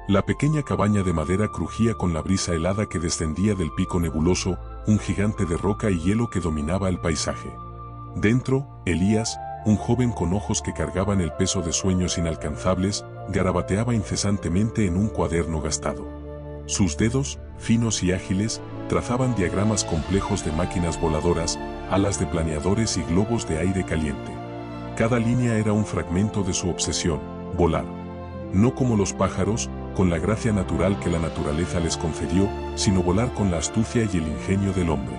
La pequeña cabaña de madera crujía con la brisa helada que descendía del pico nebuloso, un gigante de roca y hielo que dominaba el paisaje. Dentro, Elías, un joven con ojos que cargaban el peso de sueños inalcanzables, garabateaba incesantemente en un cuaderno gastado. Sus dedos, finos y ágiles, trazaban diagramas complejos de máquinas voladoras, alas de planeadores y globos de aire caliente. Cada línea era un fragmento de su obsesión, volar. No como los pájaros, con la gracia natural que la naturaleza les concedió, sino volar con la astucia y el ingenio del hombre.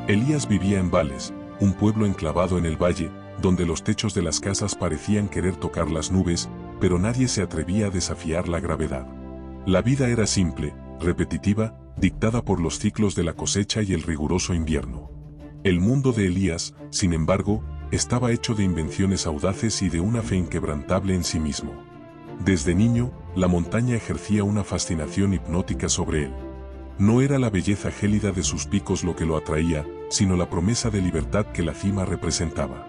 Elías vivía en Vales, un pueblo enclavado en el valle, donde los techos de las casas parecían querer tocar las nubes, pero nadie se atrevía a desafiar la gravedad. La vida era simple, repetitiva, dictada por los ciclos de la cosecha y el riguroso invierno. El mundo de Elías, sin embargo, estaba hecho de invenciones audaces y de una fe inquebrantable en sí mismo. Desde niño, la montaña ejercía una fascinación hipnótica sobre él. No era la belleza gélida de sus picos lo que lo atraía, sino la promesa de libertad que la cima representaba.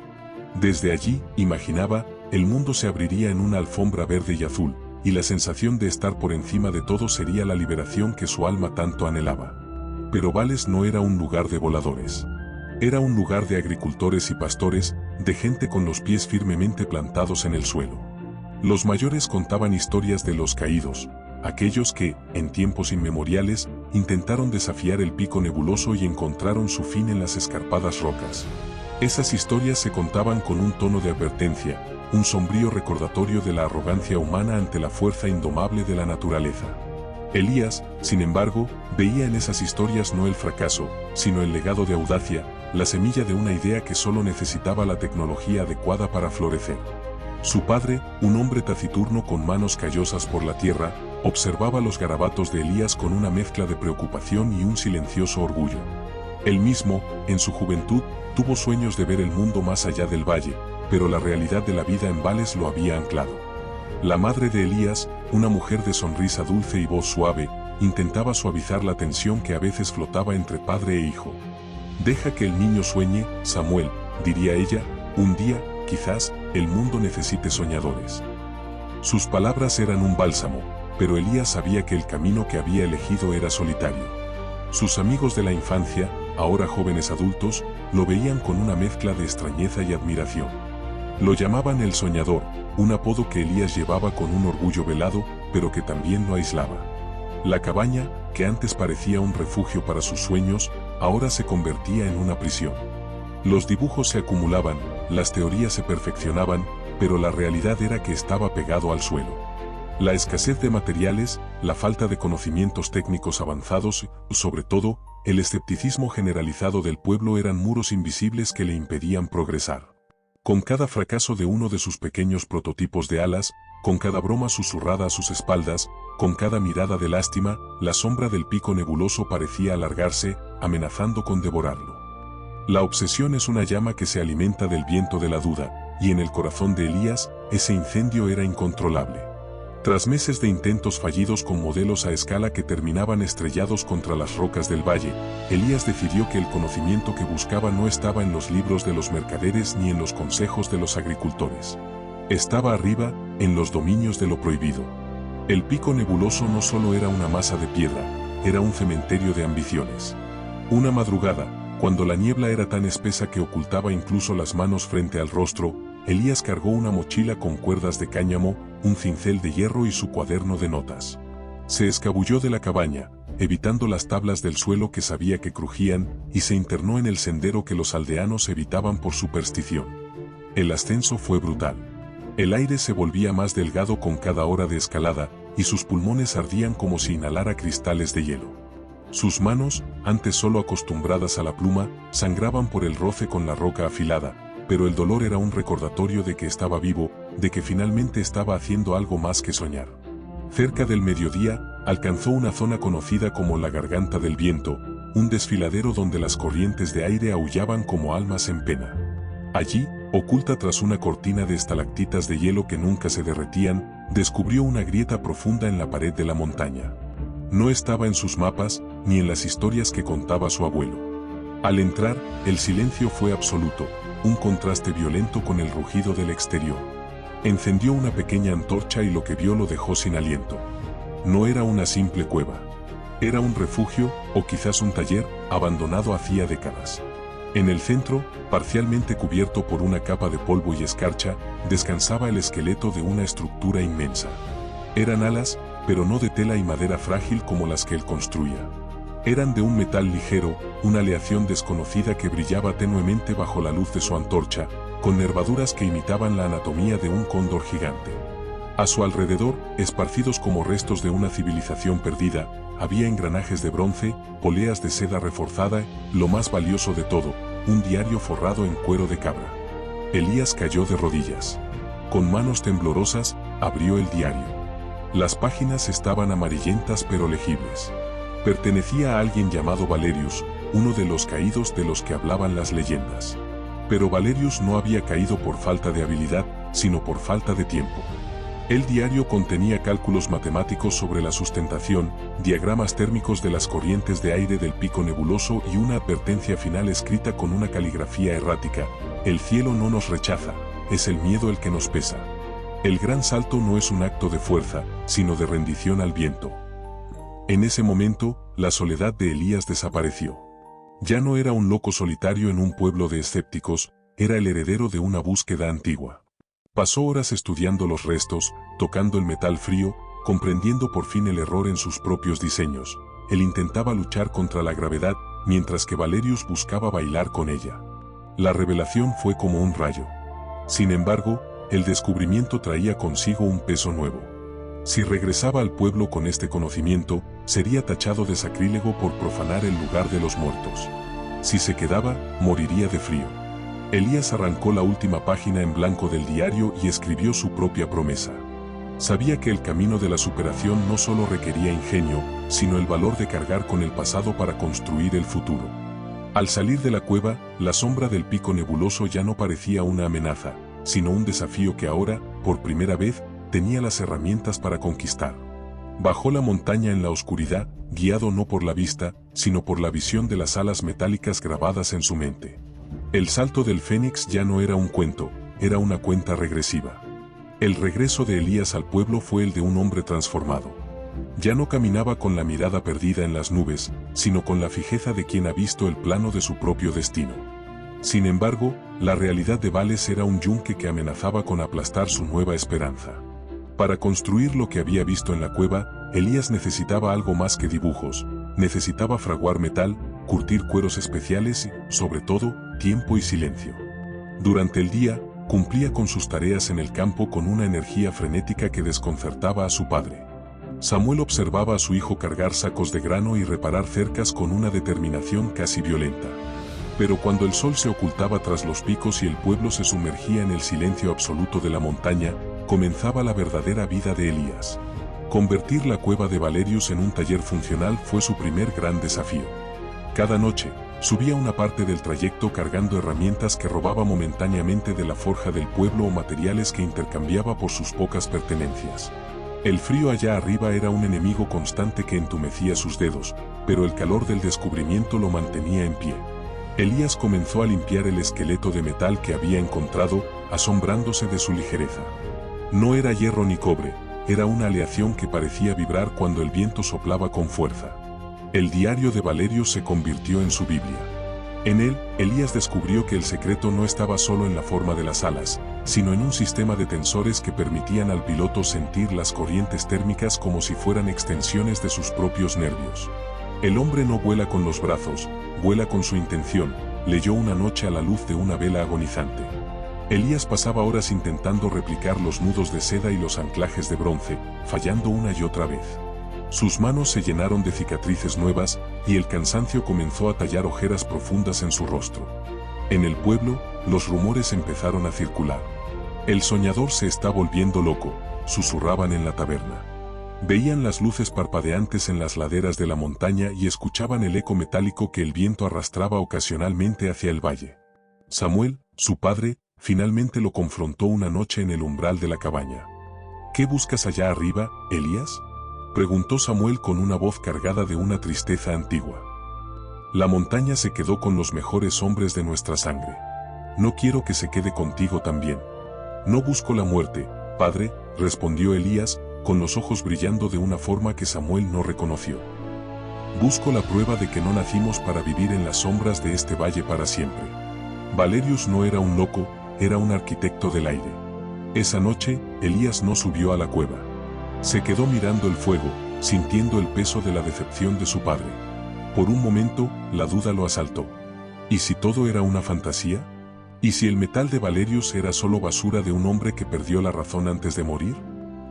Desde allí, imaginaba, el mundo se abriría en una alfombra verde y azul, y la sensación de estar por encima de todo sería la liberación que su alma tanto anhelaba. Pero Vales no era un lugar de voladores. Era un lugar de agricultores y pastores, de gente con los pies firmemente plantados en el suelo. Los mayores contaban historias de los caídos, aquellos que, en tiempos inmemoriales, intentaron desafiar el pico nebuloso y encontraron su fin en las escarpadas rocas. Esas historias se contaban con un tono de advertencia, un sombrío recordatorio de la arrogancia humana ante la fuerza indomable de la naturaleza. Elías, sin embargo, veía en esas historias no el fracaso, sino el legado de audacia, la semilla de una idea que solo necesitaba la tecnología adecuada para florecer. Su padre, un hombre taciturno con manos callosas por la tierra, observaba los garabatos de Elías con una mezcla de preocupación y un silencioso orgullo. Él mismo, en su juventud, tuvo sueños de ver el mundo más allá del valle, pero la realidad de la vida en Vales lo había anclado. La madre de Elías, una mujer de sonrisa dulce y voz suave, intentaba suavizar la tensión que a veces flotaba entre padre e hijo. «Deja que el niño sueñe, Samuel», diría ella, «un día, quizás, el mundo necesite soñadores». Sus palabras eran un bálsamo, pero Elías sabía que el camino que había elegido era solitario. Sus amigos de la infancia, ahora jóvenes adultos, lo veían con una mezcla de extrañeza y admiración. Lo llamaban el soñador, un apodo que Elías llevaba con un orgullo velado, pero que también lo aislaba. La cabaña, que antes parecía un refugio para sus sueños, ahora se convertía en una prisión. Los dibujos se acumulaban, las teorías se perfeccionaban, pero la realidad era que estaba pegado al suelo. La escasez de materiales, la falta de conocimientos técnicos avanzados, sobre todo, el escepticismo generalizado del pueblo eran muros invisibles que le impedían progresar. Con cada fracaso de uno de sus pequeños prototipos de alas, con cada broma susurrada a sus espaldas, con cada mirada de lástima, la sombra del pico nebuloso parecía alargarse, amenazando con devorarlo. La obsesión es una llama que se alimenta del viento de la duda, y en el corazón de Elías, ese incendio era incontrolable. Tras meses de intentos fallidos con modelos a escala que terminaban estrellados contra las rocas del valle, Elías decidió que el conocimiento que buscaba no estaba en los libros de los mercaderes ni en los consejos de los agricultores. Estaba arriba, en los dominios de lo prohibido. El pico nebuloso no solo era una masa de piedra, era un cementerio de ambiciones. Una madrugada, cuando la niebla era tan espesa que ocultaba incluso las manos frente al rostro, Elías cargó una mochila con cuerdas de cáñamo, un cincel de hierro y su cuaderno de notas. Se escabulló de la cabaña, evitando las tablas del suelo que sabía que crujían, y se internó en el sendero que los aldeanos evitaban por superstición. El ascenso fue brutal. El aire se volvía más delgado con cada hora de escalada, y sus pulmones ardían como si inhalara cristales de hielo. Sus manos, antes solo acostumbradas a la pluma, sangraban por el roce con la roca afilada, pero el dolor era un recordatorio de que estaba vivo, de que finalmente estaba haciendo algo más que soñar. Cerca del mediodía, alcanzó una zona conocida como la Garganta del Viento, un desfiladero donde las corrientes de aire aullaban como almas en pena. Allí, oculta tras una cortina de estalactitas de hielo que nunca se derretían, descubrió una grieta profunda en la pared de la montaña. No estaba en sus mapas, ni en las historias que contaba su abuelo. Al entrar, el silencio fue absoluto, un contraste violento con el rugido del exterior. Encendió una pequeña antorcha y lo que vio lo dejó sin aliento. No era una simple cueva. Era un refugio, o quizás un taller, abandonado hacía décadas. En el centro, parcialmente cubierto por una capa de polvo y escarcha, descansaba el esqueleto de una estructura inmensa. Eran alas, pero no de tela y madera frágil como las que él construía. Eran de un metal ligero, una aleación desconocida que brillaba tenuemente bajo la luz de su antorcha, con nervaduras que imitaban la anatomía de un cóndor gigante. A su alrededor, esparcidos como restos de una civilización perdida, había engranajes de bronce, poleas de seda reforzada, lo más valioso de todo, un diario forrado en cuero de cabra. Elías cayó de rodillas. Con manos temblorosas, abrió el diario. Las páginas estaban amarillentas pero legibles. Pertenecía a alguien llamado Valerius, uno de los caídos de los que hablaban las leyendas. Pero Valerius no había caído por falta de habilidad, sino por falta de tiempo. El diario contenía cálculos matemáticos sobre la sustentación, diagramas térmicos de las corrientes de aire del pico nebuloso y una advertencia final escrita con una caligrafía errática: el cielo no nos rechaza, es el miedo el que nos pesa. El gran salto no es un acto de fuerza, sino de rendición al viento. En ese momento, la soledad de Elías desapareció. Ya no era un loco solitario en un pueblo de escépticos, era el heredero de una búsqueda antigua. Pasó horas estudiando los restos, tocando el metal frío, comprendiendo por fin el error en sus propios diseños. Él intentaba luchar contra la gravedad, mientras que Valerius buscaba bailar con ella. La revelación fue como un rayo. Sin embargo, el descubrimiento traía consigo un peso nuevo. Si regresaba al pueblo con este conocimiento, sería tachado de sacrílego por profanar el lugar de los muertos. Si se quedaba, moriría de frío. Elías arrancó la última página en blanco del diario y escribió su propia promesa. Sabía que el camino de la superación no solo requería ingenio, sino el valor de cargar con el pasado para construir el futuro. Al salir de la cueva, la sombra del pico nebuloso ya no parecía una amenaza, sino un desafío que ahora, por primera vez, tenía las herramientas para conquistar. Bajó la montaña en la oscuridad, guiado no por la vista, sino por la visión de las alas metálicas grabadas en su mente. El salto del Fénix ya no era un cuento, era una cuenta regresiva. El regreso de Elías al pueblo fue el de un hombre transformado. Ya no caminaba con la mirada perdida en las nubes, sino con la fijeza de quien ha visto el plano de su propio destino. Sin embargo, la realidad de Vales era un yunque que amenazaba con aplastar su nueva esperanza. Para construir lo que había visto en la cueva, Elías necesitaba algo más que dibujos, necesitaba fraguar metal, curtir cueros especiales y, sobre todo, tiempo y silencio. Durante el día, cumplía con sus tareas en el campo con una energía frenética que desconcertaba a su padre. Samuel observaba a su hijo cargar sacos de grano y reparar cercas con una determinación casi violenta. Pero cuando el sol se ocultaba tras los picos y el pueblo se sumergía en el silencio absoluto de la montaña, comenzaba la verdadera vida de Elías. Convertir la cueva de Valerius en un taller funcional fue su primer gran desafío. Cada noche, subía una parte del trayecto cargando herramientas que robaba momentáneamente de la forja del pueblo o materiales que intercambiaba por sus pocas pertenencias. El frío allá arriba era un enemigo constante que entumecía sus dedos, pero el calor del descubrimiento lo mantenía en pie. Elías comenzó a limpiar el esqueleto de metal que había encontrado, asombrándose de su ligereza. No era hierro ni cobre, era una aleación que parecía vibrar cuando el viento soplaba con fuerza. El diario de Valerius se convirtió en su Biblia. En él, Elías descubrió que el secreto no estaba solo en la forma de las alas, sino en un sistema de tensores que permitían al piloto sentir las corrientes térmicas como si fueran extensiones de sus propios nervios. El hombre no vuela con los brazos, vuela con su intención, leyó una noche a la luz de una vela agonizante. Elías pasaba horas intentando replicar los nudos de seda y los anclajes de bronce, fallando una y otra vez. Sus manos se llenaron de cicatrices nuevas, y el cansancio comenzó a tallar ojeras profundas en su rostro. En el pueblo, los rumores empezaron a circular. El soñador se está volviendo loco, susurraban en la taberna. Veían las luces parpadeantes en las laderas de la montaña y escuchaban el eco metálico que el viento arrastraba ocasionalmente hacia el valle. Samuel, su padre, finalmente lo confrontó una noche en el umbral de la cabaña. ¿Qué buscas allá arriba, Elías?, preguntó Samuel con una voz cargada de una tristeza antigua. La montaña se quedó con los mejores hombres de nuestra sangre. No quiero que se quede contigo también. No busco la muerte, padre, respondió Elías, con los ojos brillando de una forma que Samuel no reconoció. Busco la prueba de que no nacimos para vivir en las sombras de este valle para siempre. Valerius no era un loco, era un arquitecto del aire. Esa noche, Elías no subió a la cueva. Se quedó mirando el fuego, sintiendo el peso de la decepción de su padre. Por un momento, la duda lo asaltó. ¿Y si todo era una fantasía? ¿Y si el metal de Valerius era solo basura de un hombre que perdió la razón antes de morir?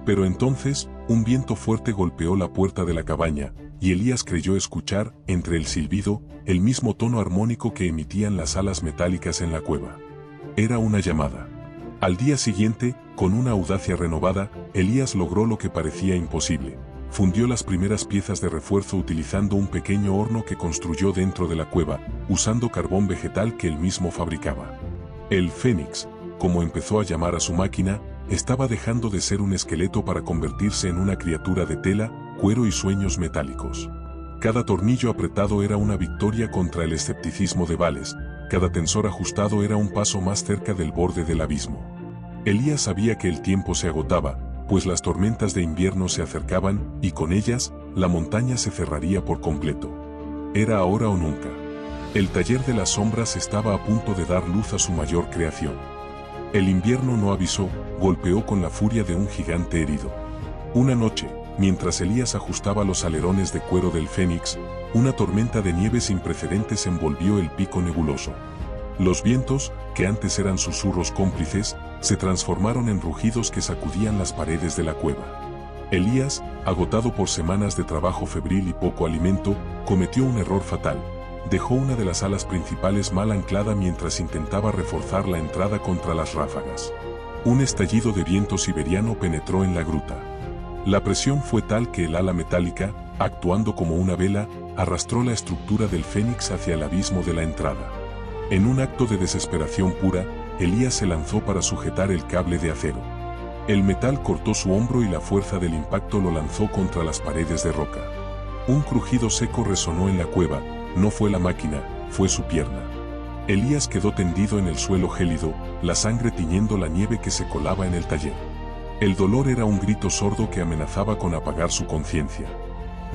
Pero entonces, un viento fuerte golpeó la puerta de la cabaña, y Elías creyó escuchar, entre el silbido, el mismo tono armónico que emitían las alas metálicas en la cueva. Era una llamada. Al día siguiente, con una audacia renovada, Elías logró lo que parecía imposible. Fundió las primeras piezas de refuerzo utilizando un pequeño horno que construyó dentro de la cueva, usando carbón vegetal que él mismo fabricaba. El Fénix, como empezó a llamar a su máquina, estaba dejando de ser un esqueleto para convertirse en una criatura de tela, cuero y sueños metálicos. Cada tornillo apretado era una victoria contra el escepticismo de Vales, cada tensor ajustado era un paso más cerca del borde del abismo. Elías sabía que el tiempo se agotaba, pues las tormentas de invierno se acercaban, y con ellas, la montaña se cerraría por completo. Era ahora o nunca. El taller de las sombras estaba a punto de dar luz a su mayor creación. El invierno no avisó, golpeó con la furia de un gigante herido. Una noche, mientras Elías ajustaba los alerones de cuero del Fénix, una tormenta de nieve sin precedentes envolvió el pico nebuloso. Los vientos, que antes eran susurros cómplices, se transformaron en rugidos que sacudían las paredes de la cueva. Elías, agotado por semanas de trabajo febril y poco alimento, cometió un error fatal. Dejó una de las alas principales mal anclada mientras intentaba reforzar la entrada contra las ráfagas. Un estallido de viento siberiano penetró en la gruta. La presión fue tal que el ala metálica, actuando como una vela, arrastró la estructura del Fénix hacia el abismo de la entrada. En un acto de desesperación pura, Elías se lanzó para sujetar el cable de acero. El metal cortó su hombro y la fuerza del impacto lo lanzó contra las paredes de roca. Un crujido seco resonó en la cueva, no fue la máquina, fue su pierna. Elías quedó tendido en el suelo gélido, la sangre tiñendo la nieve que se colaba en el taller. El dolor era un grito sordo que amenazaba con apagar su conciencia.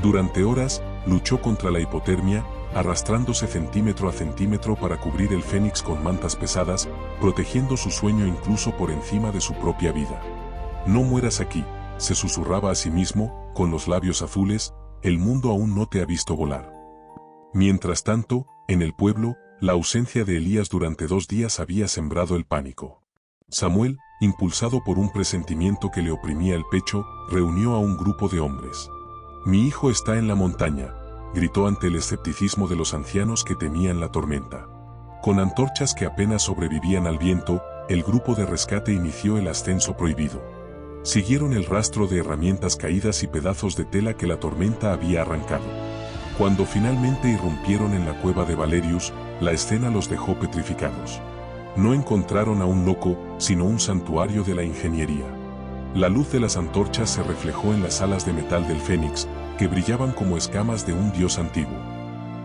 Durante horas, luchó contra la hipotermia, arrastrándose centímetro a centímetro para cubrir el Fénix con mantas pesadas, protegiendo su sueño incluso por encima de su propia vida. No mueras aquí, se susurraba a sí mismo, con los labios azules, el mundo aún no te ha visto volar. Mientras tanto, en el pueblo, la ausencia de Elías durante 2 días había sembrado el pánico. Samuel, impulsado por un presentimiento que le oprimía el pecho, reunió a un grupo de hombres. «Mi hijo está en la montaña», gritó ante el escepticismo de los ancianos que temían la tormenta. Con antorchas que apenas sobrevivían al viento, el grupo de rescate inició el ascenso prohibido. Siguieron el rastro de herramientas caídas y pedazos de tela que la tormenta había arrancado. Cuando finalmente irrumpieron en la cueva de Valerius, la escena los dejó petrificados. No encontraron a un loco, sino un santuario de la ingeniería. La luz de las antorchas se reflejó en las alas de metal del Fénix, que brillaban como escamas de un dios antiguo.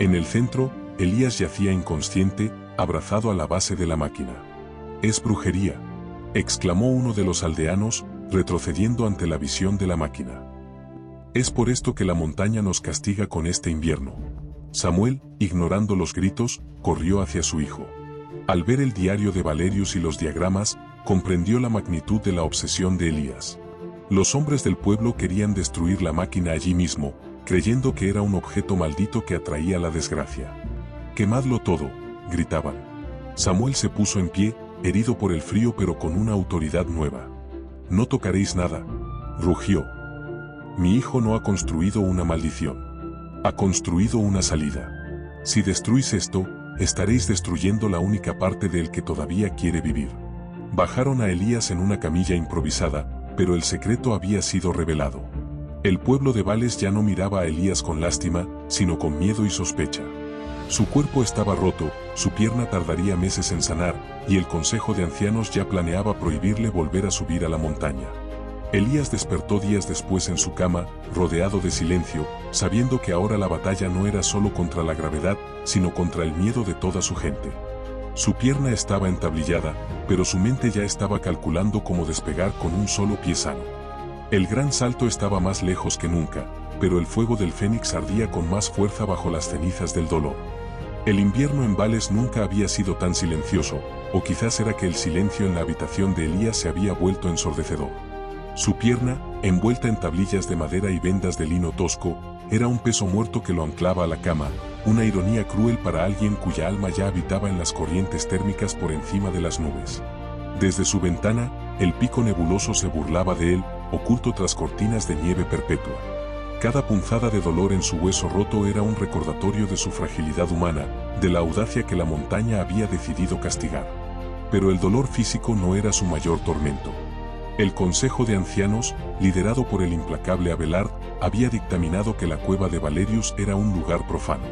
En el centro, Elías yacía inconsciente, abrazado a la base de la máquina. «Es brujería», exclamó uno de los aldeanos, retrocediendo ante la visión de la máquina. «Es por esto que la montaña nos castiga con este invierno». Samuel, ignorando los gritos, corrió hacia su hijo. Al ver el diario de Valerius y los diagramas, comprendió la magnitud de la obsesión de Elías. Los hombres del pueblo querían destruir la máquina allí mismo, creyendo que era un objeto maldito que atraía la desgracia. «Quemadlo todo», gritaban. Samuel se puso en pie, herido por el frío pero con una autoridad nueva. «No tocaréis nada», rugió. «Mi hijo no ha construido una maldición. Ha construido una salida. Si destruís esto, estaréis destruyendo la única parte del que todavía quiere vivir». Bajaron a Elías en una camilla improvisada, pero el secreto había sido revelado. El pueblo de Vales ya no miraba a Elías con lástima, sino con miedo y sospecha. Su cuerpo estaba roto, su pierna tardaría meses en sanar, y el consejo de ancianos ya planeaba prohibirle volver a subir a la montaña. Elías despertó días después en su cama, rodeado de silencio, sabiendo que ahora la batalla no era solo contra la gravedad, sino contra el miedo de toda su gente. Su pierna estaba entablillada, pero su mente ya estaba calculando cómo despegar con un solo pie sano. El gran salto estaba más lejos que nunca, pero el fuego del fénix ardía con más fuerza bajo las cenizas del dolor. El invierno en Vales nunca había sido tan silencioso, o quizás era que el silencio en la habitación de Elías se había vuelto ensordecedor. Su pierna, envuelta en tablillas de madera y vendas de lino tosco, era un peso muerto que lo anclaba a la cama, una ironía cruel para alguien cuya alma ya habitaba en las corrientes térmicas por encima de las nubes. Desde su ventana, el pico nebuloso se burlaba de él, oculto tras cortinas de nieve perpetua. Cada punzada de dolor en su hueso roto era un recordatorio de su fragilidad humana, de la audacia que la montaña había decidido castigar. Pero el dolor físico no era su mayor tormento. El Consejo de Ancianos, liderado por el implacable Abelard, había dictaminado que la cueva de Valerius era un lugar profano.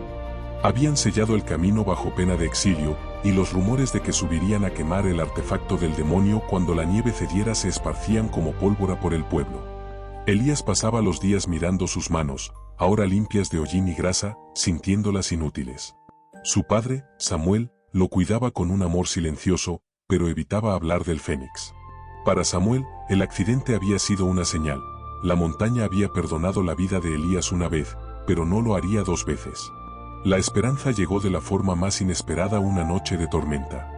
Habían sellado el camino bajo pena de exilio, y los rumores de que subirían a quemar el artefacto del demonio cuando la nieve cediera se esparcían como pólvora por el pueblo. Elías pasaba los días mirando sus manos, ahora limpias de hollín y grasa, sintiéndolas inútiles. Su padre, Samuel, lo cuidaba con un amor silencioso, pero evitaba hablar del fénix. Para Samuel, el accidente había sido una señal. La montaña había perdonado la vida de Elías una vez, pero no lo haría dos veces. La esperanza llegó de la forma más inesperada una noche de tormenta.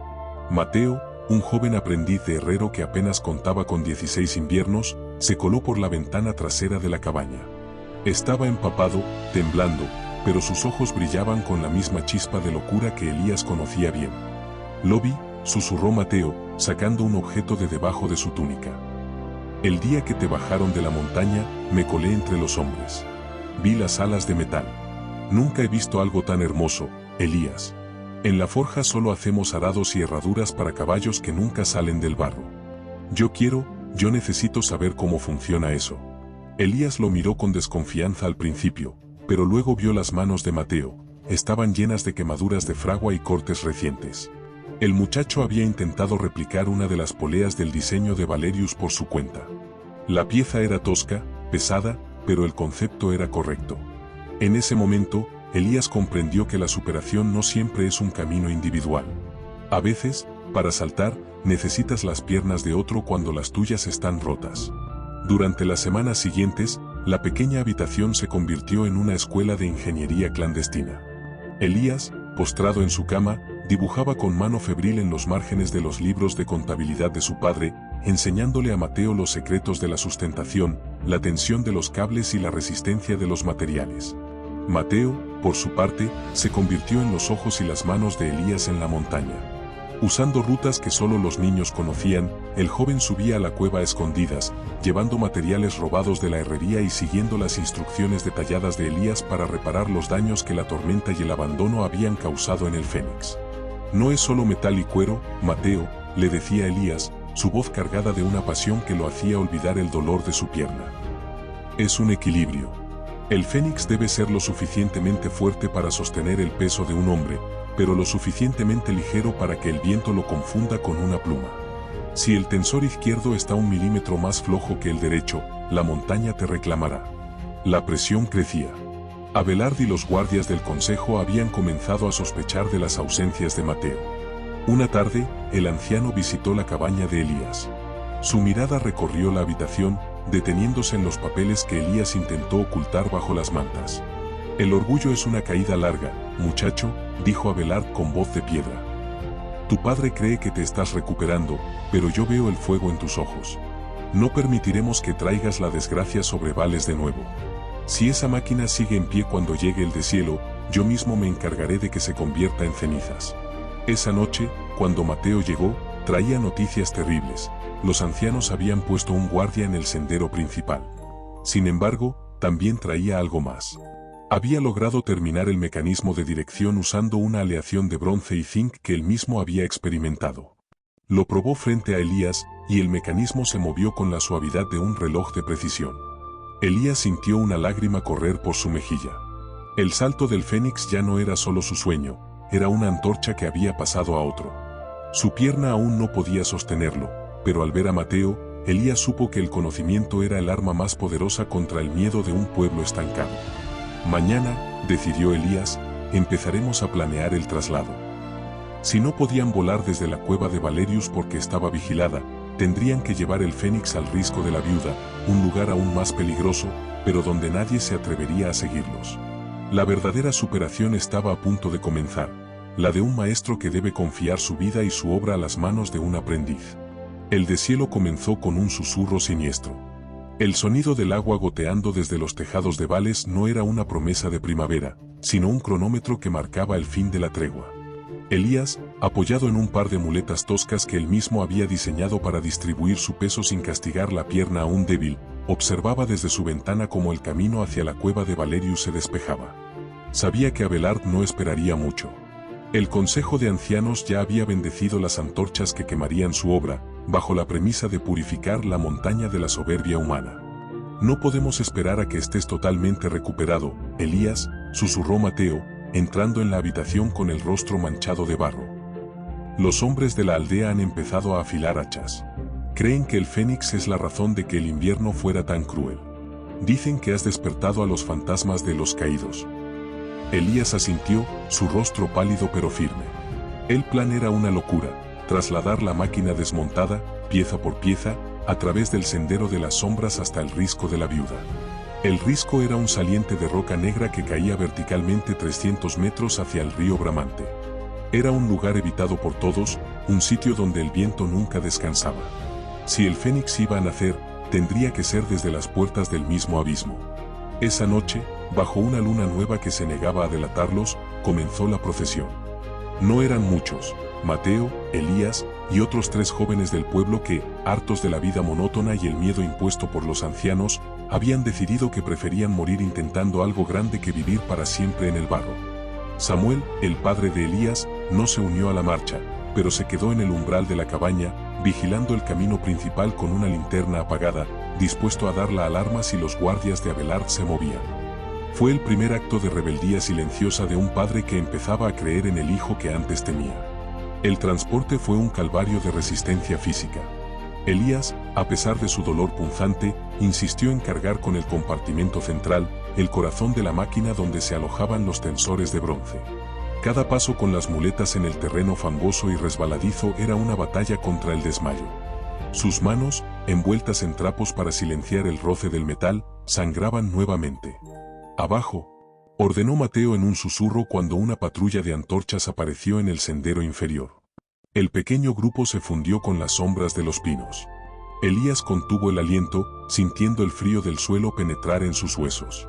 Mateo, un joven aprendiz de herrero que apenas contaba con 16 inviernos, se coló por la ventana trasera de la cabaña. Estaba empapado, temblando, pero sus ojos brillaban con la misma chispa de locura que Elías conocía bien. «Lo vi», susurró Mateo, sacando un objeto de debajo de su túnica. «El día que te bajaron de la montaña, me colé entre los hombres. Vi las alas de metal. Nunca he visto algo tan hermoso, Elías. En la forja solo hacemos arados y herraduras para caballos que nunca salen del barro. Yo necesito saber cómo funciona eso». Elías lo miró con desconfianza al principio, pero luego vio las manos de Mateo. Estaban llenas de quemaduras de fragua y cortes recientes. El muchacho había intentado replicar una de las poleas del diseño de Valerius por su cuenta. La pieza era tosca, pesada, pero el concepto era correcto. En ese momento, Elías comprendió que la superación no siempre es un camino individual. A veces, para saltar, necesitas las piernas de otro cuando las tuyas están rotas. Durante las semanas siguientes, la pequeña habitación se convirtió en una escuela de ingeniería clandestina. Elías, postrado en su cama, dibujaba con mano febril en los márgenes de los libros de contabilidad de su padre, enseñándole a Mateo los secretos de la sustentación, la tensión de los cables y la resistencia de los materiales. Mateo, por su parte, se convirtió en los ojos y las manos de Elías en la montaña. Usando rutas que solo los niños conocían, el joven subía a la cueva a escondidas, llevando materiales robados de la herrería y siguiendo las instrucciones detalladas de Elías para reparar los daños que la tormenta y el abandono habían causado en el fénix. «No es solo metal y cuero, Mateo», le decía Elías, su voz cargada de una pasión que lo hacía olvidar el dolor de su pierna. «Es un equilibrio. El fénix debe ser lo suficientemente fuerte para sostener el peso de un hombre, pero lo suficientemente ligero para que el viento lo confunda con una pluma. Si el tensor izquierdo está 1 milímetro más flojo que el derecho, la montaña te reclamará». La presión crecía. Abelard y los guardias del consejo habían comenzado a sospechar de las ausencias de Mateo. Una tarde, el anciano visitó la cabaña de Elías. Su mirada recorrió la habitación, deteniéndose en los papeles que Elías intentó ocultar bajo las mantas. «El orgullo es una caída larga, muchacho», dijo Abelard con voz de piedra. «Tu padre cree que te estás recuperando, pero yo veo el fuego en tus ojos. No permitiremos que traigas la desgracia sobre Vales de nuevo. Si esa máquina sigue en pie cuando llegue el deshielo, yo mismo me encargaré de que se convierta en cenizas». Esa noche, cuando Mateo llegó, traía noticias terribles. Los ancianos habían puesto un guardia en el sendero principal. Sin embargo, también traía algo más. Había logrado terminar el mecanismo de dirección usando una aleación de bronce y zinc que él mismo había experimentado. Lo probó frente a Elías, y el mecanismo se movió con la suavidad de un reloj de precisión. Elías sintió una lágrima correr por su mejilla. El salto del fénix ya no era solo su sueño, era una antorcha que había pasado a otro. Su pierna aún no podía sostenerlo, pero al ver a Mateo, Elías supo que el conocimiento era el arma más poderosa contra el miedo de un pueblo estancado. «Mañana», decidió Elías, «empezaremos a planear el traslado». Si no podían volar desde la cueva de Valerius porque estaba vigilada, tendrían que llevar el Fénix al risco de la viuda, un lugar aún más peligroso, pero donde nadie se atrevería a seguirlos. La verdadera superación estaba a punto de comenzar, la de un maestro que debe confiar su vida y su obra a las manos de un aprendiz. El deshielo comenzó con un susurro siniestro. El sonido del agua goteando desde los tejados de Vales no era una promesa de primavera, sino un cronómetro que marcaba el fin de la tregua. Elías, apoyado en un par de muletas toscas que él mismo había diseñado para distribuir su peso sin castigar la pierna aún débil, observaba desde su ventana cómo el camino hacia la cueva de Valerius se despejaba. Sabía que Abelard no esperaría mucho. El Consejo de Ancianos ya había bendecido las antorchas que quemarían su obra, bajo la premisa de purificar la montaña de la soberbia humana. «No podemos esperar a que estés totalmente recuperado, Elías», susurró Mateo, entrando en la habitación con el rostro manchado de barro. Los hombres de la aldea han empezado a afilar hachas. Creen que el Fénix es la razón de que el invierno fuera tan cruel. Dicen que has despertado a los fantasmas de los caídos. Elías asintió, su rostro pálido pero firme. El plan era una locura, trasladar la máquina desmontada, pieza por pieza, a través del sendero de las sombras hasta el risco de la viuda. El risco era un saliente de roca negra que caía verticalmente 300 metros hacia el río Bramante. Era un lugar evitado por todos, un sitio donde el viento nunca descansaba. Si el Fénix iba a nacer, tendría que ser desde las puertas del mismo abismo. Esa noche, bajo una luna nueva que se negaba a delatarlos, comenzó la procesión. No eran muchos: Mateo, Elías y otros 3 jóvenes del pueblo que, hartos de la vida monótona y el miedo impuesto por los ancianos, habían decidido que preferían morir intentando algo grande que vivir para siempre en el barro. Samuel, el padre de Elías, no se unió a la marcha, pero se quedó en el umbral de la cabaña, vigilando el camino principal con una linterna apagada, dispuesto a dar la alarma si los guardias de Abelard se movían. Fue el primer acto de rebeldía silenciosa de un padre que empezaba a creer en el hijo que antes temía. El transporte fue un calvario de resistencia física. Elías, a pesar de su dolor punzante, insistió en cargar con el compartimento central, el corazón de la máquina donde se alojaban los tensores de bronce. Cada paso con las muletas en el terreno fangoso y resbaladizo era una batalla contra el desmayo. Sus manos, envueltas en trapos para silenciar el roce del metal, sangraban nuevamente. «Abajo», ordenó Mateo en un susurro cuando una patrulla de antorchas apareció en el sendero inferior. El pequeño grupo se fundió con las sombras de los pinos. Elías contuvo el aliento, sintiendo el frío del suelo penetrar en sus huesos.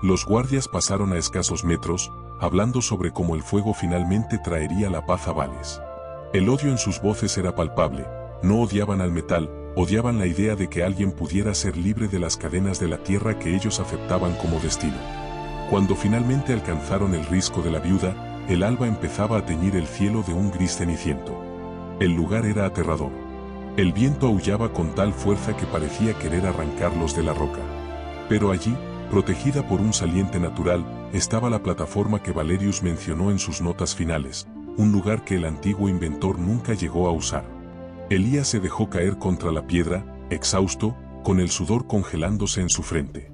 Los guardias pasaron a escasos metros, hablando sobre cómo el fuego finalmente traería la paz a Vales. El odio en sus voces era palpable. No odiaban al metal, odiaban la idea de que alguien pudiera ser libre de las cadenas de la tierra que ellos aceptaban como destino. Cuando finalmente alcanzaron el risco de la viuda, el alba empezaba a teñir el cielo de un gris ceniciento. El lugar era aterrador. El viento aullaba con tal fuerza que parecía querer arrancarlos de la roca. Pero allí, protegida por un saliente natural, estaba la plataforma que Valerius mencionó en sus notas finales, un lugar que el antiguo inventor nunca llegó a usar. Elías se dejó caer contra la piedra, exhausto, con el sudor congelándose en su frente.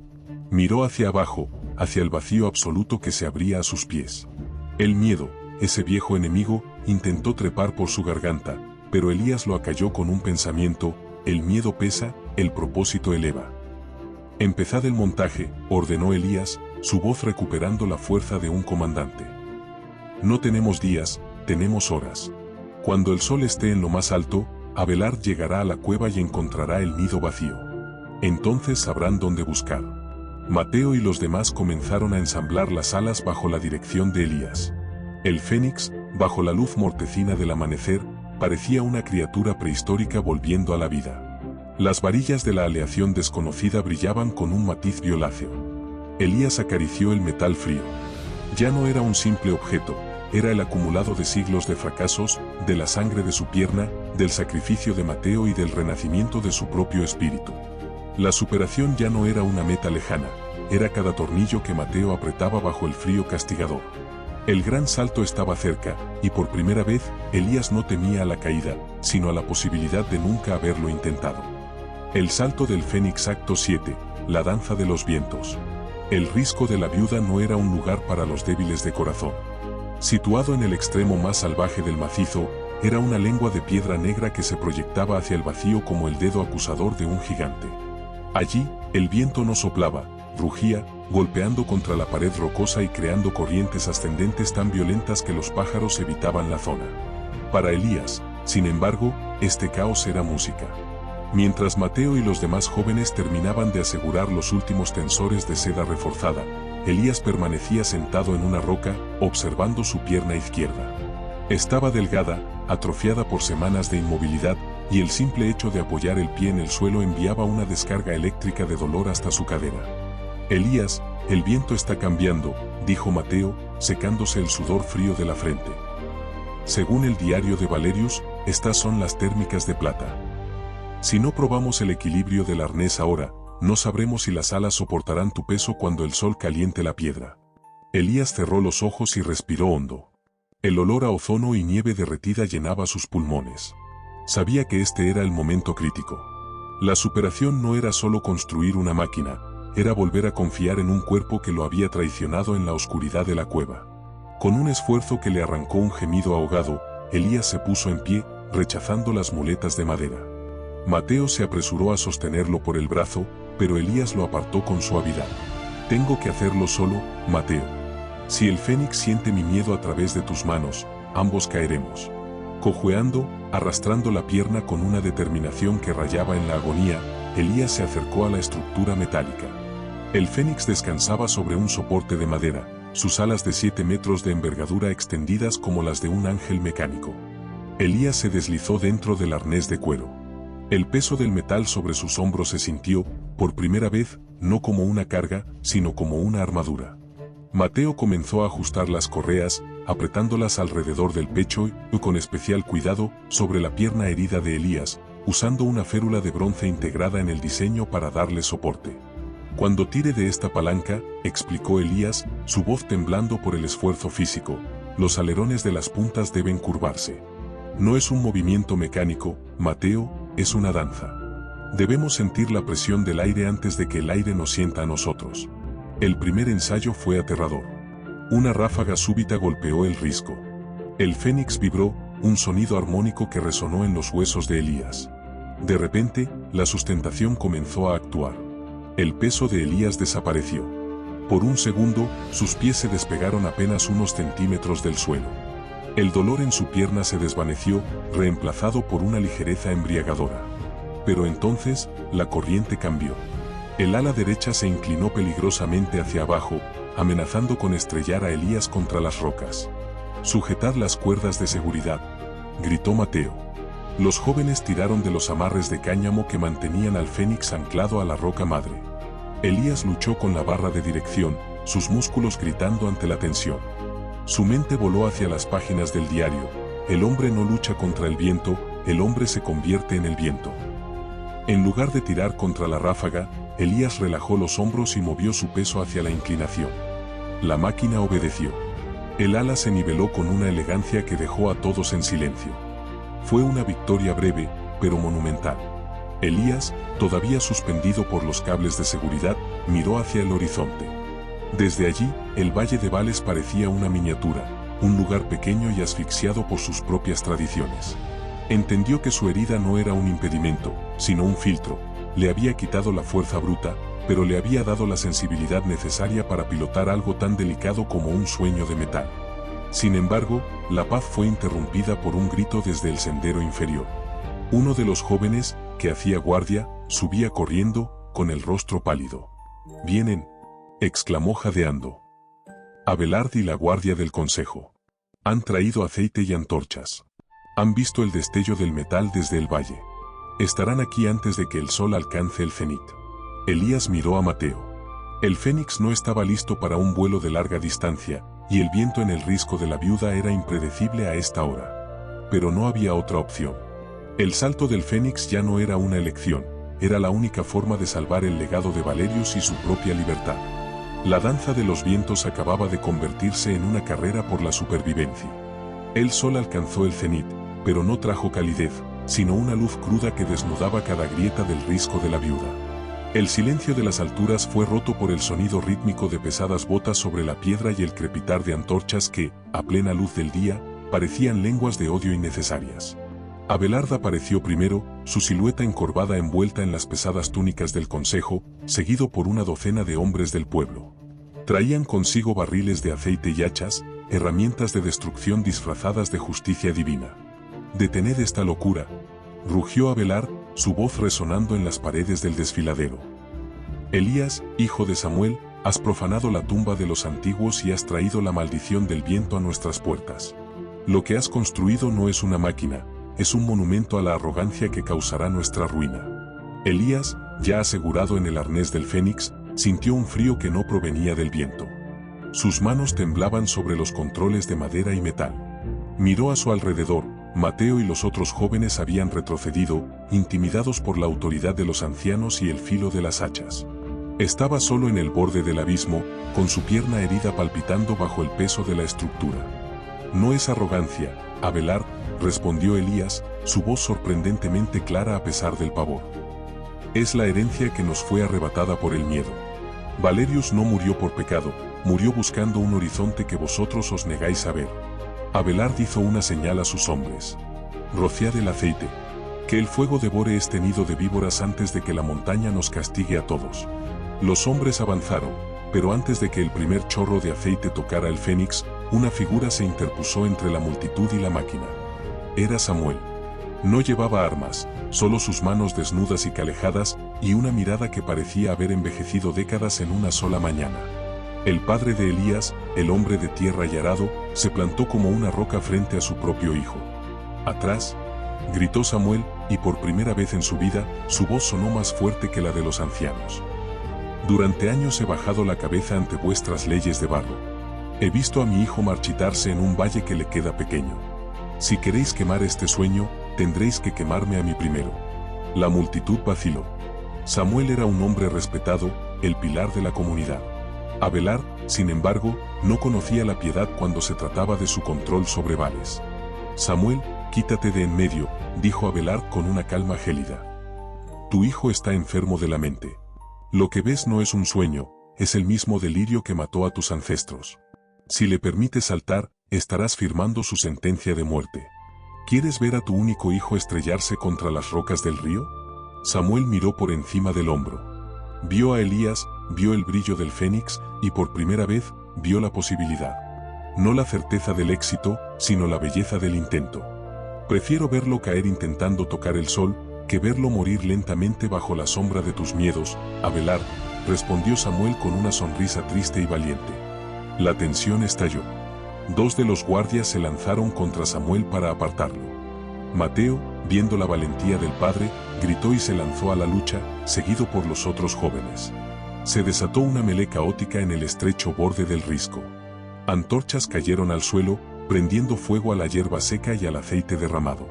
Miró hacia abajo, hacia el vacío absoluto que se abría a sus pies. El miedo, ese viejo enemigo, intentó trepar por su garganta, pero Elías lo acalló con un pensamiento: el miedo pesa, el propósito eleva. «Empezad el montaje», ordenó Elías, su voz recuperando la fuerza de un comandante. «No tenemos días, tenemos horas. Cuando el sol esté en lo más alto, Abelard llegará a la cueva y encontrará el nido vacío. Entonces sabrán dónde buscar». Mateo y los demás comenzaron a ensamblar las alas bajo la dirección de Elías. El Fénix, bajo la luz mortecina del amanecer, parecía una criatura prehistórica volviendo a la vida. Las varillas de la aleación desconocida brillaban con un matiz violáceo. Elías acarició el metal frío. Ya no era un simple objeto, era el acumulado de siglos de fracasos, de la sangre de su pierna, del sacrificio de Mateo y del renacimiento de su propio espíritu. La superación ya no era una meta lejana, era cada tornillo que Mateo apretaba bajo el frío castigador. El gran salto estaba cerca, y por primera vez, Elías no temía a la caída, sino a la posibilidad de nunca haberlo intentado. El salto del Fénix, acto 7, la danza de los vientos. El risco de la viuda no era un lugar para los débiles de corazón. Situado en el extremo más salvaje del macizo, era una lengua de piedra negra que se proyectaba hacia el vacío como el dedo acusador de un gigante. Allí, el viento no soplaba, rugía, golpeando contra la pared rocosa y creando corrientes ascendentes tan violentas que los pájaros evitaban la zona. Para Elías, sin embargo, este caos era música. Mientras Mateo y los demás jóvenes terminaban de asegurar los últimos tensores de seda reforzada, Elías permanecía sentado en una roca, observando su pierna izquierda. Estaba delgada, atrofiada por semanas de inmovilidad, y el simple hecho de apoyar el pie en el suelo enviaba una descarga eléctrica de dolor hasta su cadera. Elías, el viento está cambiando, dijo Mateo, secándose el sudor frío de la frente. Según el diario de Valerius, estas son las térmicas de plata. Si no probamos el equilibrio del arnés ahora, no sabremos si las alas soportarán tu peso cuando el sol caliente la piedra. Elías cerró los ojos y respiró hondo. El olor a ozono y nieve derretida llenaba sus pulmones. Sabía que este era el momento crítico. La superación no era solo construir una máquina, era volver a confiar en un cuerpo que lo había traicionado en la oscuridad de la cueva. Con un esfuerzo que le arrancó un gemido ahogado, Elías se puso en pie, rechazando las muletas de madera. Mateo se apresuró a sostenerlo por el brazo, pero Elías lo apartó con suavidad. Tengo que hacerlo solo, Mateo. Si el fénix siente mi miedo a través de tus manos, ambos caeremos. Cojeando, arrastrando la pierna con una determinación que rayaba en la agonía, Elías se acercó a la estructura metálica. El fénix descansaba sobre un soporte de madera, sus alas de 7 metros de envergadura extendidas como las de un ángel mecánico. Elías se deslizó dentro del arnés de cuero. El peso del metal sobre sus hombros se sintió, por primera vez, no como una carga, sino como una armadura. Mateo comenzó a ajustar las correas, apretándolas alrededor del pecho y, con especial cuidado, sobre la pierna herida de Elías, usando una férula de bronce integrada en el diseño para darle soporte. Cuando tire de esta palanca, explicó Elías, su voz temblando por el esfuerzo físico, los alerones de las puntas deben curvarse. No es un movimiento mecánico, Mateo, es una danza. Debemos sentir la presión del aire antes de que el aire nos sienta a nosotros. El primer ensayo fue aterrador. Una ráfaga súbita golpeó el risco. El fénix vibró, un sonido armónico que resonó en los huesos de Elías. De repente, la sustentación comenzó a actuar. El peso de Elías desapareció. Por un segundo, sus pies se despegaron apenas unos centímetros del suelo. El dolor en su pierna se desvaneció, reemplazado por una ligereza embriagadora. Pero entonces, la corriente cambió. El ala derecha se inclinó peligrosamente hacia abajo, amenazando con estrellar a Elías contra las rocas. «Sujetad las cuerdas de seguridad», gritó Mateo. Los jóvenes tiraron de los amarres de cáñamo que mantenían al fénix anclado a la roca madre. Elías luchó con la barra de dirección, sus músculos gritando ante la tensión. Su mente voló hacia las páginas del diario. El hombre no lucha contra el viento, el hombre se convierte en el viento. En lugar de tirar contra la ráfaga, Elías relajó los hombros y movió su peso hacia la inclinación. La máquina obedeció. El ala se niveló con una elegancia que dejó a todos en silencio. Fue una victoria breve, pero monumental. Elías, todavía suspendido por los cables de seguridad, miró hacia el horizonte. Desde allí, el Valle de Vales parecía una miniatura, un lugar pequeño y asfixiado por sus propias tradiciones. Entendió que su herida no era un impedimento, sino un filtro. Le había quitado la fuerza bruta, pero le había dado la sensibilidad necesaria para pilotar algo tan delicado como un sueño de metal. Sin embargo, la paz fue interrumpida por un grito desde el sendero inferior. Uno de los jóvenes, que hacía guardia, subía corriendo, con el rostro pálido. «Vienen», exclamó jadeando. Abelard y la guardia del consejo. Han traído aceite y antorchas. Han visto el destello del metal desde el valle. Estarán aquí antes de que el sol alcance el cenit. Elías miró a Mateo. El fénix no estaba listo para un vuelo de larga distancia, y el viento en el risco de la viuda era impredecible a esta hora. Pero no había otra opción. El salto del fénix ya no era una elección, era la única forma de salvar el legado de Valerius y su propia libertad. La danza de los vientos acababa de convertirse en una carrera por la supervivencia. El sol alcanzó el cenit, pero no trajo calidez, sino una luz cruda que desnudaba cada grieta del risco de la viuda. El silencio de las alturas fue roto por el sonido rítmico de pesadas botas sobre la piedra y el crepitar de antorchas que, a plena luz del día, parecían lenguas de odio innecesarias. Abelard apareció primero, su silueta encorvada envuelta en las pesadas túnicas del consejo, seguido por una docena de hombres del pueblo. Traían consigo barriles de aceite y hachas, herramientas de destrucción disfrazadas de justicia divina. «Detened esta locura», rugió Abelard, su voz resonando en las paredes del desfiladero. «Elías, hijo de Samuel, has profanado la tumba de los antiguos y has traído la maldición del viento a nuestras puertas. Lo que has construido no es una máquina, es un monumento a la arrogancia que causará nuestra ruina». Elías, ya asegurado en el arnés del Fénix, sintió un frío que no provenía del viento. Sus manos temblaban sobre los controles de madera y metal. Miró a su alrededor. Mateo y los otros jóvenes habían retrocedido, intimidados por la autoridad de los ancianos y el filo de las hachas. Estaba solo en el borde del abismo, con su pierna herida palpitando bajo el peso de la estructura. «No es arrogancia, Abelard», respondió Elías, su voz sorprendentemente clara a pesar del pavor. «Es la herencia que nos fue arrebatada por el miedo. Valerius no murió por pecado, murió buscando un horizonte que vosotros os negáis a ver». Abelard hizo una señal a sus hombres. «Rociad el aceite. Que el fuego devore este nido de víboras antes de que la montaña nos castigue a todos». Los hombres avanzaron, pero antes de que el primer chorro de aceite tocara el Fénix, una figura se interpuso entre la multitud y la máquina. Era Samuel. No llevaba armas, solo sus manos desnudas y calejadas, y una mirada que parecía haber envejecido décadas en una sola mañana. El padre de Elías, el hombre de tierra y arado, se plantó como una roca frente a su propio hijo. «Atrás», gritó Samuel, y por primera vez en su vida, su voz sonó más fuerte que la de los ancianos. «Durante años he bajado la cabeza ante vuestras leyes de barro. He visto a mi hijo marchitarse en un valle que le queda pequeño. Si queréis quemar este sueño, tendréis que quemarme a mí primero». La multitud vaciló. Samuel era un hombre respetado, el pilar de la comunidad. Abelard, sin embargo, no conocía la piedad cuando se trataba de su control sobre Vales. «Samuel, quítate de en medio», dijo Abelard con una calma gélida. «Tu hijo está enfermo de la mente. Lo que ves no es un sueño, es el mismo delirio que mató a tus ancestros. Si le permites saltar, estarás firmando su sentencia de muerte. ¿Quieres ver a tu único hijo estrellarse contra las rocas del río?». Samuel miró por encima del hombro. Vio a Elías, vio el brillo del Fénix, y por primera vez, vio la posibilidad. No la certeza del éxito, sino la belleza del intento. «Prefiero verlo caer intentando tocar el sol, que verlo morir lentamente bajo la sombra de tus miedos, Abelard», respondió Samuel con una sonrisa triste y valiente. La tensión estalló. Dos de los guardias se lanzaron contra Samuel para apartarlo. Mateo, viendo la valentía del padre, gritó y se lanzó a la lucha, seguido por los otros jóvenes. Se desató una melee caótica en el estrecho borde del risco. Antorchas cayeron al suelo, prendiendo fuego a la hierba seca y al aceite derramado.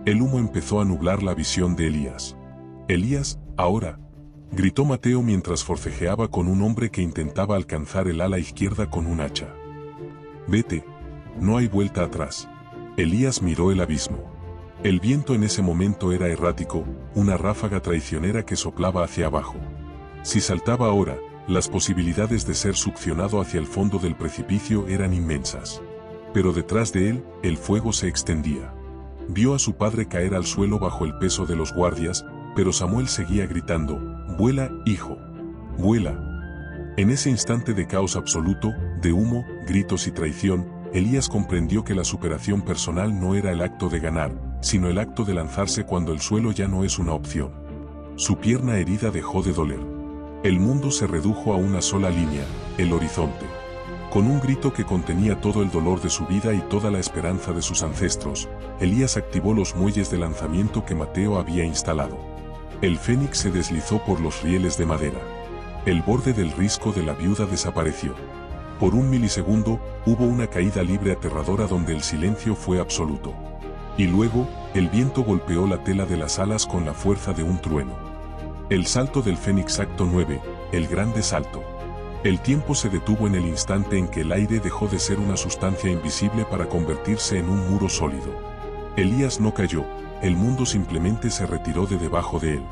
El humo empezó a nublar la visión de Elías. «Elías, ahora», gritó Mateo mientras forcejeaba con un hombre que intentaba alcanzar el ala izquierda con un hacha. «Vete. No hay vuelta atrás». Elías miró el abismo. El viento en ese momento era errático, una ráfaga traicionera que soplaba hacia abajo. Si saltaba ahora, las posibilidades de ser succionado hacia el fondo del precipicio eran inmensas. Pero detrás de él, el fuego se extendía. Vio a su padre caer al suelo bajo el peso de los guardias, pero Samuel seguía gritando: «Vuela, hijo. Vuela». En ese instante de caos absoluto, de humo, gritos y traición, Elías comprendió que la superación personal no era el acto de ganar, sino el acto de lanzarse cuando el suelo ya no es una opción. Su pierna herida dejó de doler. El mundo se redujo a una sola línea, el horizonte. Con un grito que contenía todo el dolor de su vida y toda la esperanza de sus ancestros, Elías activó los muelles de lanzamiento que Mateo había instalado. El Fénix se deslizó por los rieles de madera. El borde del risco de la viuda desapareció. Por un milisegundo, hubo una caída libre aterradora donde el silencio fue absoluto. Y luego, el viento golpeó la tela de las alas con la fuerza de un trueno. El salto del Fénix, acto 9, el grande salto. El tiempo se detuvo en el instante en que el aire dejó de ser una sustancia invisible para convertirse en un muro sólido. Elías no cayó, el mundo simplemente se retiró de debajo de él.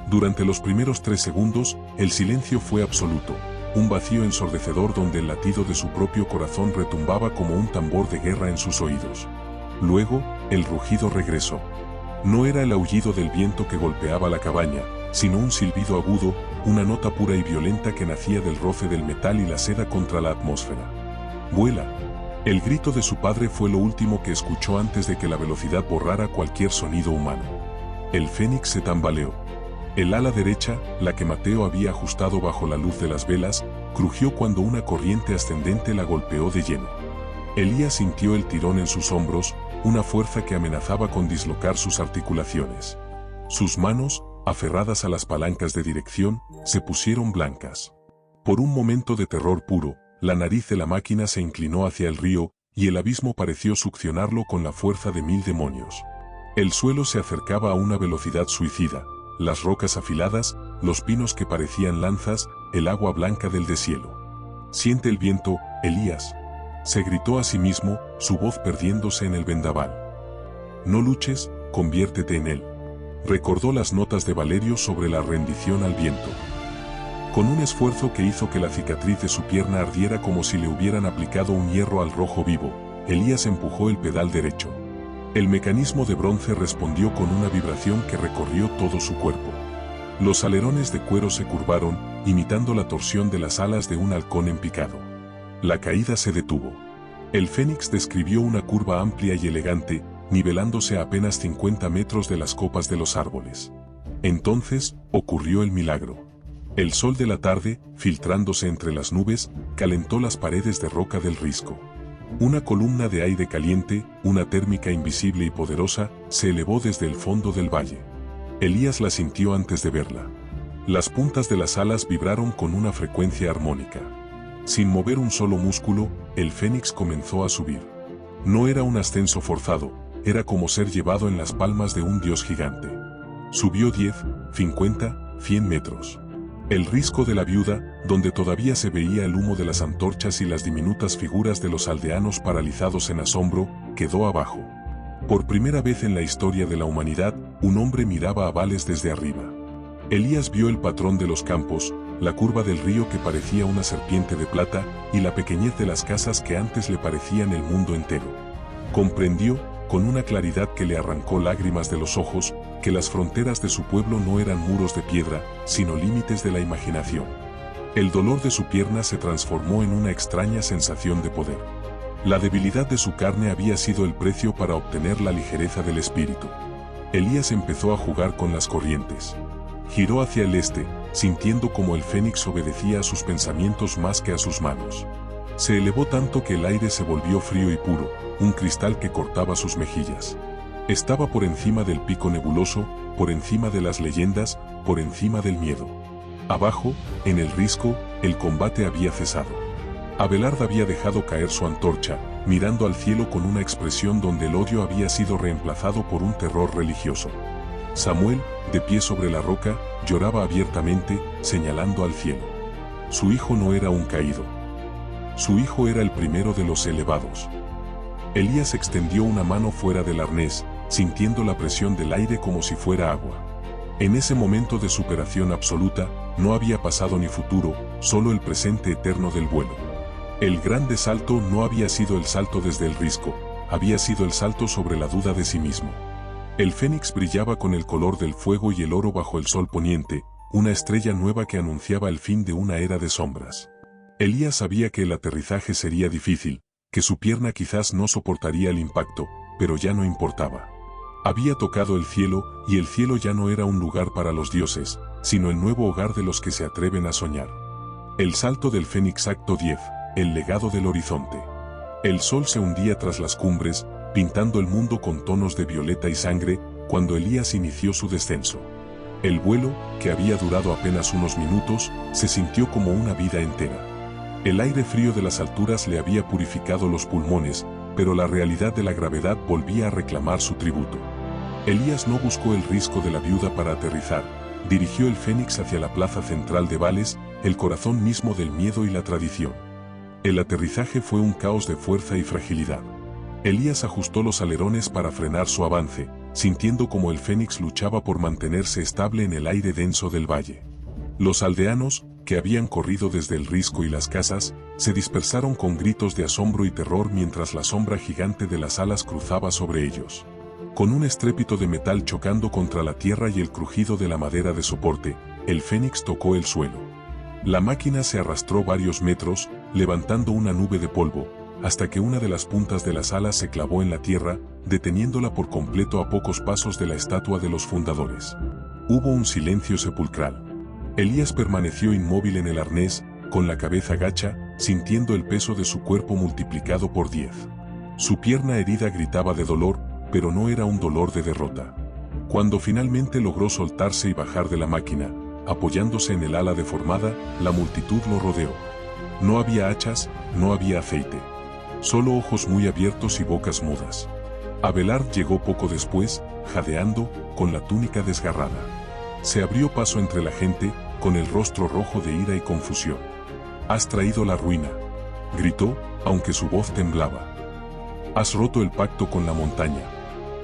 Durante los primeros 3 segundos, el silencio fue absoluto, un vacío ensordecedor donde el latido de su propio corazón retumbaba como un tambor de guerra en sus oídos. Luego, el rugido regresó. No era el aullido del viento que golpeaba la cabaña, sino un silbido agudo, una nota pura y violenta que nacía del roce del metal y la seda contra la atmósfera. ¡Vuela! El grito de su padre fue lo último que escuchó antes de que la velocidad borrara cualquier sonido humano. El fénix se tambaleó. El ala derecha, la que Mateo había ajustado bajo la luz de las velas, crujió cuando una corriente ascendente la golpeó de lleno. Elías sintió el tirón en sus hombros, una fuerza que amenazaba con dislocar sus articulaciones. Sus manos, aferradas a las palancas de dirección, se pusieron blancas. Por un momento de terror puro, la nariz de la máquina se inclinó hacia el río, y el abismo pareció succionarlo con la fuerza de 1000 demonios. El suelo se acercaba a una velocidad suicida, las rocas afiladas, los pinos que parecían lanzas, el agua blanca del deshielo. «Siente el viento, Elías», se gritó a sí mismo, su voz perdiéndose en el vendaval. «No luches, conviértete en él». Recordó las notas de Valerio sobre la rendición al viento. Con un esfuerzo que hizo que la cicatriz de su pierna ardiera como si le hubieran aplicado un hierro al rojo vivo, Elías empujó el pedal derecho. El mecanismo de bronce respondió con una vibración que recorrió todo su cuerpo. Los alerones de cuero se curvaron, imitando la torsión de las alas de un halcón en picado. La caída se detuvo. El fénix describió una curva amplia y elegante, nivelándose a apenas 50 metros de las copas de los árboles. Entonces, ocurrió el milagro. El sol de la tarde, filtrándose entre las nubes, calentó las paredes de roca del risco. Una columna de aire caliente, una térmica invisible y poderosa, se elevó desde el fondo del valle. Elías la sintió antes de verla. Las puntas de las alas vibraron con una frecuencia armónica. Sin mover un solo músculo, el fénix comenzó a subir. No era un ascenso forzado, era como ser llevado en las palmas de un dios gigante. Subió 10, 50, 100 metros. El risco de la viuda, donde todavía se veía el humo de las antorchas y las diminutas figuras de los aldeanos paralizados en asombro, quedó abajo. Por primera vez en la historia de la humanidad, un hombre miraba a Vales desde arriba. Elías vio el patrón de los campos, la curva del río que parecía una serpiente de plata, y la pequeñez de las casas que antes le parecían el mundo entero. Comprendió, con una claridad que le arrancó lágrimas de los ojos, que las fronteras de su pueblo no eran muros de piedra, sino límites de la imaginación. El dolor de su pierna se transformó en una extraña sensación de poder. La debilidad de su carne había sido el precio para obtener la ligereza del espíritu. Elías empezó a jugar con las corrientes. Giró hacia el este, sintiendo como el fénix obedecía a sus pensamientos más que a sus manos. Se elevó tanto que el aire se volvió frío y puro, un cristal que cortaba sus mejillas. Estaba por encima del pico nebuloso, por encima de las leyendas, por encima del miedo. Abajo, en el risco, el combate había cesado. Abelard había dejado caer su antorcha, mirando al cielo con una expresión donde el odio había sido reemplazado por un terror religioso. Samuel, de pie sobre la roca, lloraba abiertamente, señalando al cielo. Su hijo no era un caído. Su hijo era el primero de los elevados. Elías extendió una mano fuera del arnés, sintiendo la presión del aire como si fuera agua. En ese momento de superación absoluta, no había pasado ni futuro, solo el presente eterno del vuelo. El grande salto no había sido el salto desde el risco, había sido el salto sobre la duda de sí mismo. El fénix brillaba con el color del fuego y el oro bajo el sol poniente, una estrella nueva que anunciaba el fin de una era de sombras. Elías sabía que el aterrizaje sería difícil, que su pierna quizás no soportaría el impacto, pero ya no importaba. Había tocado el cielo, y el cielo ya no era un lugar para los dioses, sino el nuevo hogar de los que se atreven a soñar. El salto del Fénix Acto 10, el legado del horizonte. El sol se hundía tras las cumbres, pintando el mundo con tonos de violeta y sangre, cuando Elías inició su descenso. El vuelo, que había durado apenas unos minutos, se sintió como una vida entera. El aire frío de las alturas le había purificado los pulmones, pero la realidad de la gravedad volvía a reclamar su tributo. Elías no buscó el risco de la viuda para aterrizar, dirigió el Fénix hacia la plaza central de Vales, el corazón mismo del miedo y la tradición. El aterrizaje fue un caos de fuerza y fragilidad. Elías ajustó los alerones para frenar su avance, sintiendo como el Fénix luchaba por mantenerse estable en el aire denso del valle. Los aldeanos, que habían corrido desde el risco y las casas, se dispersaron con gritos de asombro y terror mientras la sombra gigante de las alas cruzaba sobre ellos. Con un estrépito de metal chocando contra la tierra y el crujido de la madera de soporte, el Fénix tocó el suelo. La máquina se arrastró varios metros, levantando una nube de polvo, hasta que una de las puntas de las alas se clavó en la tierra, deteniéndola por completo a pocos pasos de la estatua de los fundadores. Hubo un silencio sepulcral. Elías permaneció inmóvil en el arnés, con la cabeza gacha, sintiendo el peso de su cuerpo multiplicado por 10. Su pierna herida gritaba de dolor, pero no era un dolor de derrota. Cuando finalmente logró soltarse y bajar de la máquina, apoyándose en el ala deformada, la multitud lo rodeó. No había hachas, no había aceite. Solo ojos muy abiertos y bocas mudas. Abelard llegó poco después, jadeando, con la túnica desgarrada. Se abrió paso entre la gente, con el rostro rojo de ira y confusión. «Has traído la ruina», gritó, aunque su voz temblaba. «Has roto el pacto con la montaña.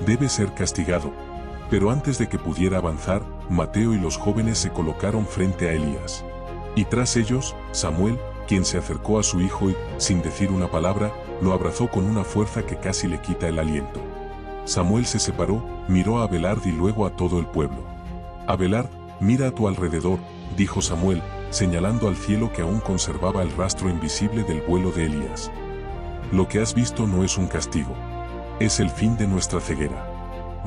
Debes ser castigado». Pero antes de que pudiera avanzar, Mateo y los jóvenes se colocaron frente a Elías. Y tras ellos, Samuel, quien se acercó a su hijo y, sin decir una palabra, lo abrazó con una fuerza que casi le quita el aliento. Samuel se separó, miró a Abelard y luego a todo el pueblo. «Abelard, mira a tu alrededor», dijo Samuel, señalando al cielo que aún conservaba el rastro invisible del vuelo de Elías. «Lo que has visto no es un castigo. Es el fin de nuestra ceguera.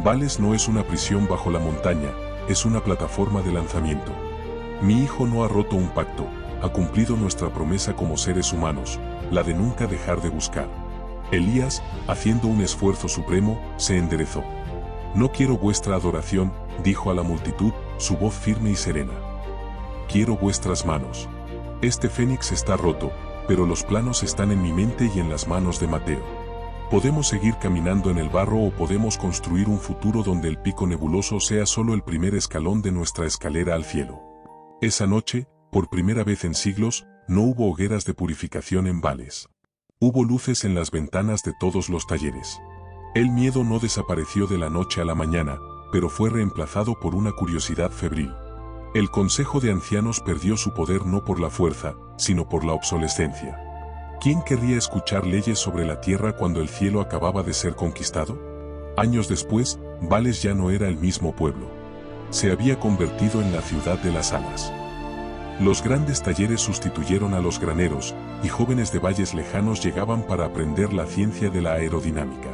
Vales no es una prisión bajo la montaña, es una plataforma de lanzamiento. Mi hijo no ha roto un pacto, ha cumplido nuestra promesa como seres humanos, la de nunca dejar de buscar». Elías, haciendo un esfuerzo supremo, se enderezó. «No quiero vuestra adoración», dijo a la multitud, su voz firme y serena. «Quiero vuestras manos. Este Fénix está roto, pero los planos están en mi mente y en las manos de Mateo. Podemos seguir caminando en el barro o podemos construir un futuro donde el pico nebuloso sea solo el primer escalón de nuestra escalera al cielo». Esa noche, por primera vez en siglos, no hubo hogueras de purificación en Vales. Hubo luces en las ventanas de todos los talleres. El miedo no desapareció de la noche a la mañana, pero fue reemplazado por una curiosidad febril. El Consejo de Ancianos perdió su poder no por la fuerza, sino por la obsolescencia. ¿Quién querría escuchar leyes sobre la tierra cuando el cielo acababa de ser conquistado? Años después, Vales ya no era el mismo pueblo. Se había convertido en la ciudad de las alas. Los grandes talleres sustituyeron a los graneros, y jóvenes de valles lejanos llegaban para aprender la ciencia de la aerodinámica.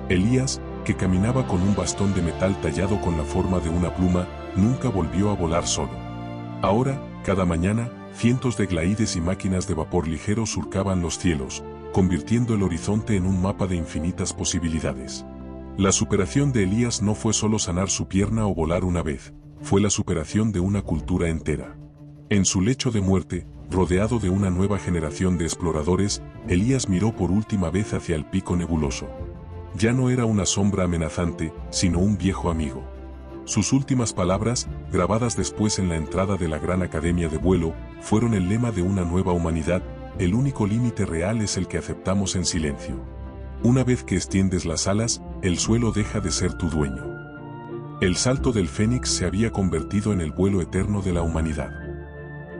Elías, que caminaba con un bastón de metal tallado con la forma de una pluma, nunca volvió a volar solo. Ahora, cada mañana, cientos de glaides y máquinas de vapor ligero surcaban los cielos, convirtiendo el horizonte en un mapa de infinitas posibilidades. La superación de Elías no fue solo sanar su pierna o volar una vez, fue la superación de una cultura entera. En su lecho de muerte, rodeado de una nueva generación de exploradores, Elías miró por última vez hacia el pico nebuloso. Ya no era una sombra amenazante, sino un viejo amigo. Sus últimas palabras, grabadas después en la entrada de la Gran Academia de Vuelo, fueron el lema de una nueva humanidad: el único límite real es el que aceptamos en silencio. Una vez que extiendes las alas, el suelo deja de ser tu dueño. El salto del Fénix se había convertido en el vuelo eterno de la humanidad.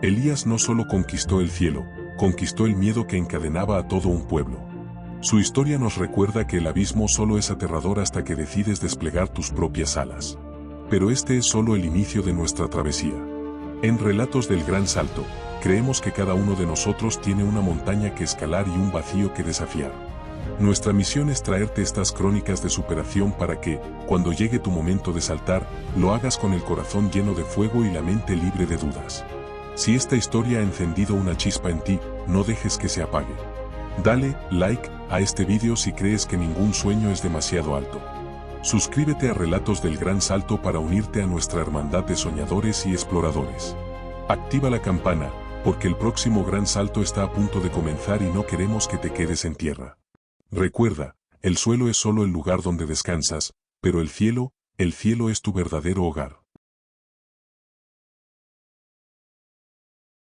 Elías no solo conquistó el cielo, conquistó el miedo que encadenaba a todo un pueblo. Su historia nos recuerda que el abismo solo es aterrador hasta que decides desplegar tus propias alas. Pero este es solo el inicio de nuestra travesía. En Relatos del Gran Salto, creemos que cada uno de nosotros tiene una montaña que escalar y un vacío que desafiar. Nuestra misión es traerte estas crónicas de superación para que, cuando llegue tu momento de saltar, lo hagas con el corazón lleno de fuego y la mente libre de dudas. Si esta historia ha encendido una chispa en ti, no dejes que se apague. Dale like a este vídeo si crees que ningún sueño es demasiado alto. Suscríbete a Relatos del Gran Salto para unirte a nuestra hermandad de soñadores y exploradores. Activa la campana, porque el próximo gran salto está a punto de comenzar y no queremos que te quedes en tierra. Recuerda, el suelo es solo el lugar donde descansas, pero el cielo es tu verdadero hogar.